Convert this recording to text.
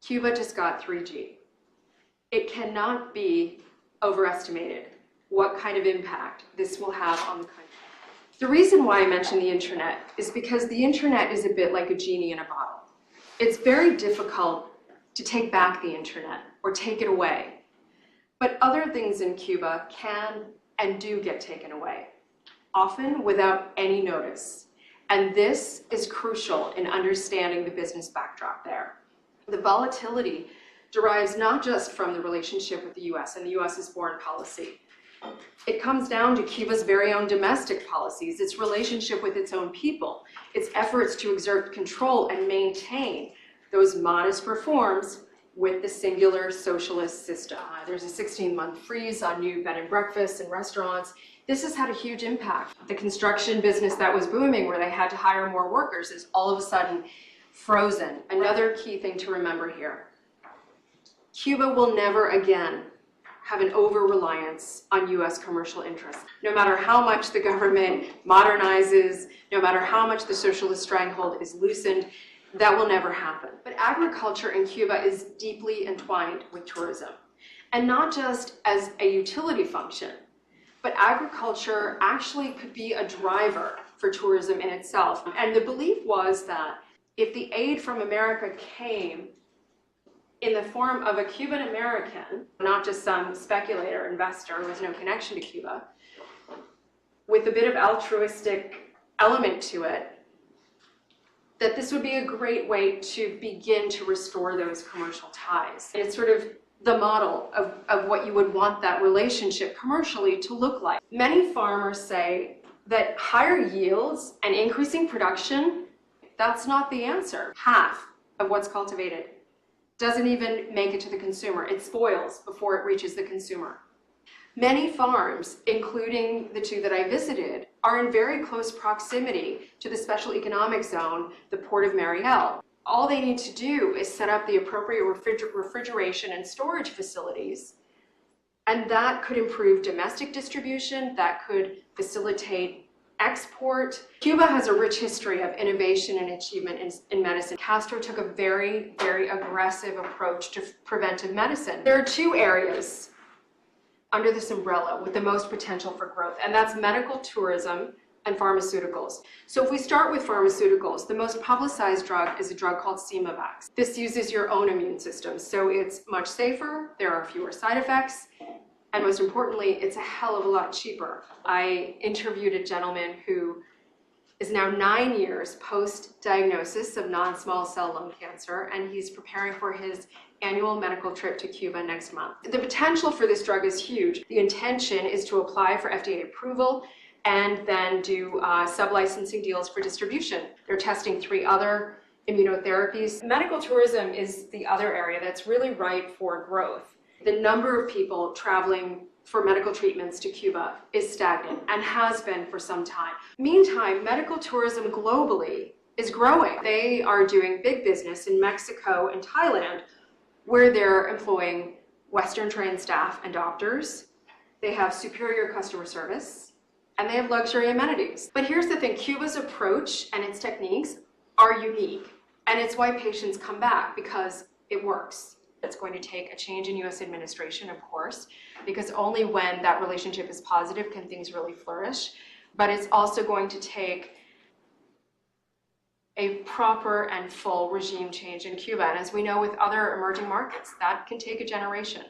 Cuba just got 3G. It cannot be overestimated what kind of impact this will have on the country. The reason why I mention the internet is because the internet is a bit like a genie in a bottle. It's very difficult to take back the internet or take it away. But other things in Cuba can and do get taken away, often without any notice. And this is crucial in understanding the business backdrop there. The volatility derives not just from the relationship with the US and the US's foreign policy. It comes down to Cuba's very own domestic policies, its relationship with its own people, its efforts to exert control and maintain those modest reforms with the singular socialist system. There's a 16-month freeze on new bed and breakfasts and restaurants. This has had a huge impact. The construction business that was booming, where they had to hire more workers, is all of a sudden frozen. Another key thing to remember here: Cuba will never again have an over-reliance on US commercial interests. No matter how much the government modernizes, no matter how much the socialist stranglehold is loosened, that will never happen. But agriculture in Cuba is deeply entwined with tourism, and not just as a utility function, but agriculture actually could be a driver for tourism in itself. And the belief was that if the aid from America came in the form of a Cuban American, not just some speculator, investor who has no connection to Cuba, with a bit of altruistic element to it, that this would be a great way to begin to restore those commercial ties. It's sort of the model of what you would want that relationship commercially to look like. Many farmers say that higher yields and increasing production, that's not the answer. Half of what's cultivated doesn't even make it to the consumer. It spoils before it reaches the consumer. Many farms, including the two that I visited, are in very close proximity to the special economic zone, the Port of Mariel. All they need to do is set up the appropriate refrigeration and storage facilities, and that could improve domestic distribution, that could facilitate export. Cuba has a rich history of innovation and achievement in medicine. Castro took a very, very aggressive approach to preventive medicine. There are two areas under this umbrella with the most potential for growth, and that's medical tourism and pharmaceuticals. So if we start with pharmaceuticals, the most publicized drug is a drug called Simovax. This uses your own immune system, so it's much safer, there are fewer side effects, and most importantly, it's a hell of a lot cheaper. I interviewed a gentleman who is now 9 years post-diagnosis of non-small cell lung cancer, and he's preparing for his annual medical trip to Cuba next month. The potential for this drug is huge. The intention is to apply for FDA approval and then do sub-licensing deals for distribution. They're testing 3 other immunotherapies. Medical tourism is the other area that's really ripe for growth. The number of people traveling for medical treatments to Cuba is stagnant and has been for some time. Meantime, medical tourism globally is growing. They are doing big business in Mexico and Thailand, where they're employing Western trained staff and doctors. They have superior customer service, and they have luxury amenities. But here's the thing, Cuba's approach and its techniques are unique, and it's why patients come back, because it works. It's going to take a change in US administration, of course, because only when that relationship is positive can things really flourish. But it's also going to take a proper and full regime change in Cuba. And as we know with other emerging markets, that can take a generation.